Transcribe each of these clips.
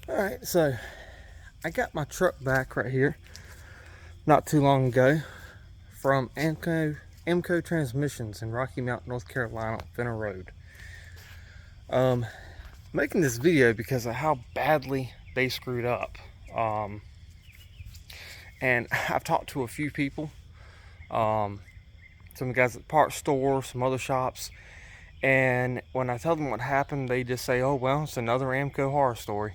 Alright, so I got my truck back right here not too long ago from Aamco Transmissions in Rocky Mount, North Carolina, on Fenner Road. Making this video because of how badly they screwed up. And I've talked to a few people, some guys at the parts store, some other shops, and when I tell them what happened, they just say, oh, well, it's another Aamco horror story.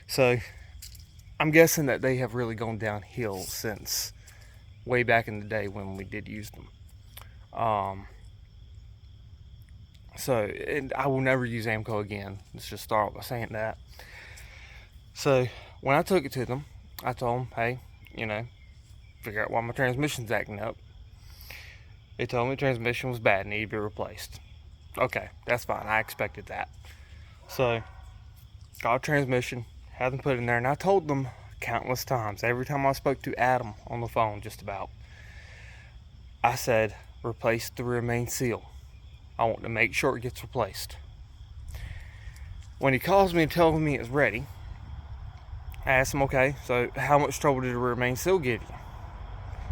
So I'm guessing that they have really gone downhill since way back in the day when we did use them. And I will never use Aamco again. Let's just start by saying that. So when I took it to them, I told them, hey, figure out why my transmission's acting up. They told me the transmission was bad and needed to be replaced. Okay, that's fine. I expected that. So got a transmission, had them put in there, and I told them countless times, every time I spoke to Adam on the phone, just about, I said, replace the rear main seal. I want to make sure it gets replaced. When he calls me and tells me it's ready, I asked him, okay, so how much trouble did the rear main seal give you?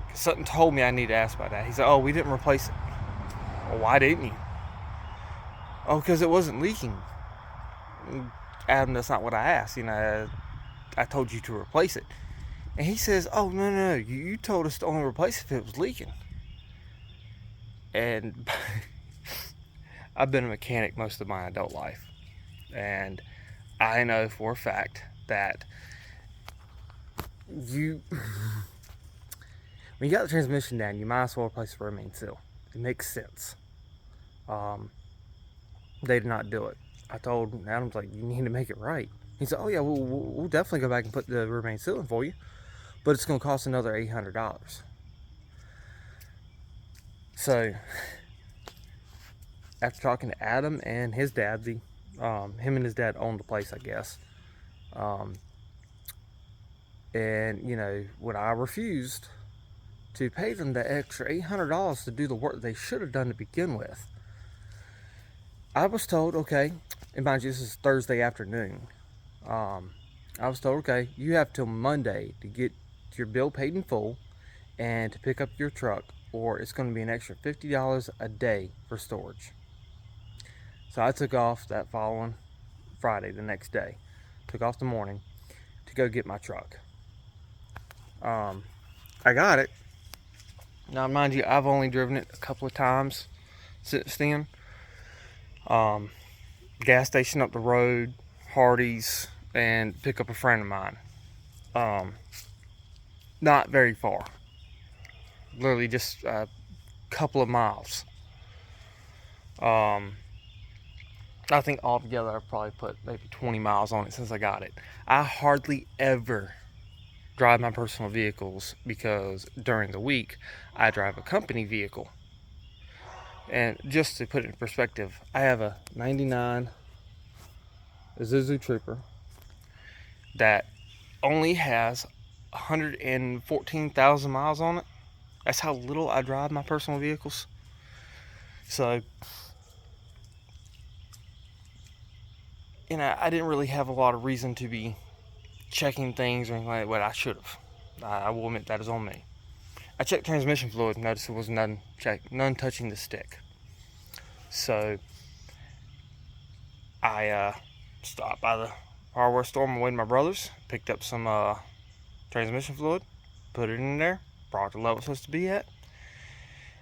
Because something told me I need to ask about that. He said, oh, we didn't replace it. Well, why didn't you? Oh, because it wasn't leaking. Adam, that's not what I asked. I told you to replace it. And he says, oh, no, you told us to only replace it if it was leaking. And I've been a mechanic most of my adult life. And I know for a fact that when you got the transmission down, you might as well replace the rear main seal. It makes sense. They did not do it. I told Adam's like, you need to make it right. He said, oh yeah, we'll definitely go back and put the rear main seal in for you, but it's going to cost another $800. So after talking to Adam and his dad, him and his dad owned the place, I guess. And when I refused to pay them the extra $800 to do the work they should have done to begin with, I was told, okay, and mind you, this is Thursday afternoon. I was told, okay, you have till Monday to get your bill paid in full and to pick up your truck, or it's going to be an extra $50 a day for storage. So I took off that following Friday, the next day. Took off the morning to go get my truck. I got it. Now, mind you, I've only driven it a couple of times since then. Gas station up the road, Hardee's, and pick up a friend of mine. Not very far. Literally just a couple of miles. I think altogether I've probably put maybe 20 miles on it since I got it. I hardly ever drive my personal vehicles because during the week I drive a company vehicle. And just to put it in perspective, I have a 99 Isuzu Trooper that only has 114,000 miles on it. That's how little I drive my personal vehicles. So, I didn't really have a lot of reason to be checking things or anything like that, but I should have. I will admit that is on me. I checked transmission fluid and noticed there was none touching the stick. So I stopped by the hardware store on my way to my brother's, picked up some transmission fluid, put it in there, brought it to the level it's supposed to be at,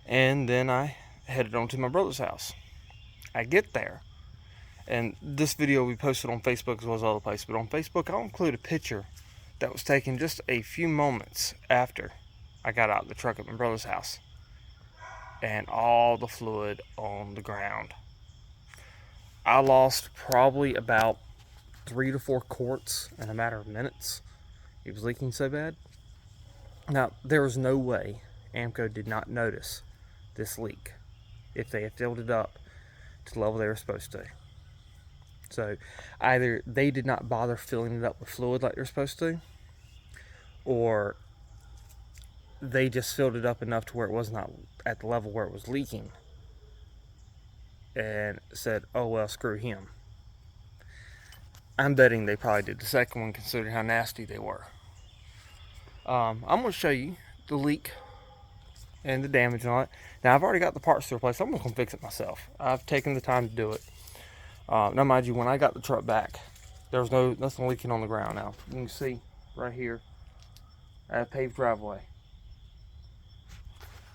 and then I headed on to my brother's house. I get there, and this video will be posted on Facebook as well as other places, but on Facebook I'll include a picture that was taken just a few moments after I got out of the truck at my brother's house, and all the fluid on the ground. I lost probably about 3 to 4 quarts in a matter of minutes. It was leaking so bad. Now, there was no way Aamco did not notice this leak if they had filled it up to the level they were supposed to. So either they did not bother filling it up with fluid like they're supposed to, or they just filled it up enough to where it was not at the level where it was leaking and said, oh well, screw him. I'm betting they probably did the second one, considering how nasty they were. I'm going to show you the leak and the damage on it. Now, I've already got the parts to replace. I'm going to come fix it myself. I've taken the time to do it. Now, mind you, when I got the truck back, there was nothing leaking on the ground. Now, you can see right here, I have paved driveway.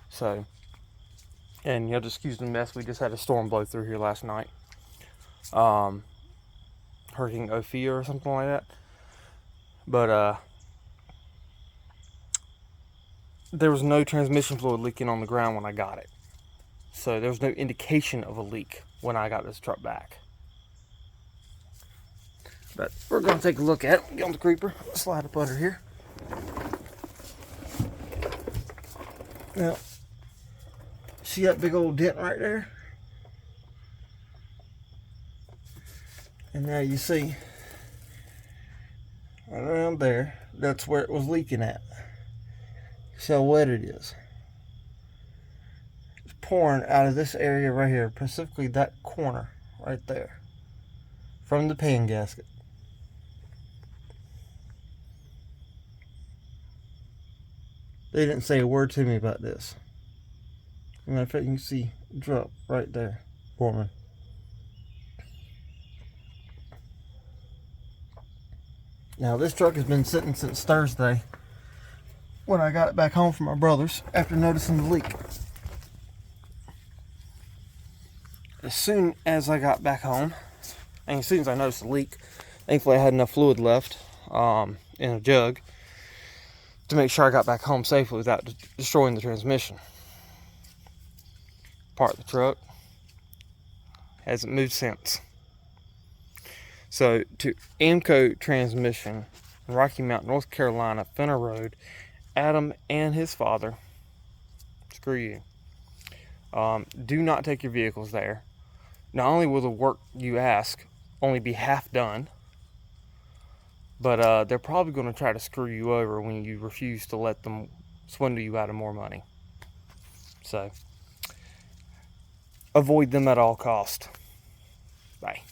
So, and you'll just excuse the mess. We just had a storm blow through here last night. Hurricane Ophia or something like that. But there was no transmission fluid leaking on the ground when I got it. So there was no indication of a leak when I got this truck back. But we're going to take a look at it. Get on the creeper. Slide up under here. Now, see that big old dent right there? And now you see, right around there, that's where it was leaking at. See how wet it is. It's pouring out of this area right here, specifically that corner right there, from the pan gasket. They didn't say a word to me about this. As a matter of fact, you can see drop right there, forming. Now this truck has been sitting since Thursday when I got it back home from my brother's after noticing the leak. As soon as I got back home, and as soon as I noticed the leak, thankfully I had enough fluid left in a jug to make sure I got back home safely without destroying the transmission. Parked the truck. Hasn't moved since. So to Aamco Transmission, Rocky Mount, North Carolina, Fenner Road, Adam and his father, screw you. Do not take your vehicles there. Not only will the work you ask only be half done, but they're probably going to try to screw you over when you refuse to let them swindle you out of more money. So, avoid them at all cost. Bye.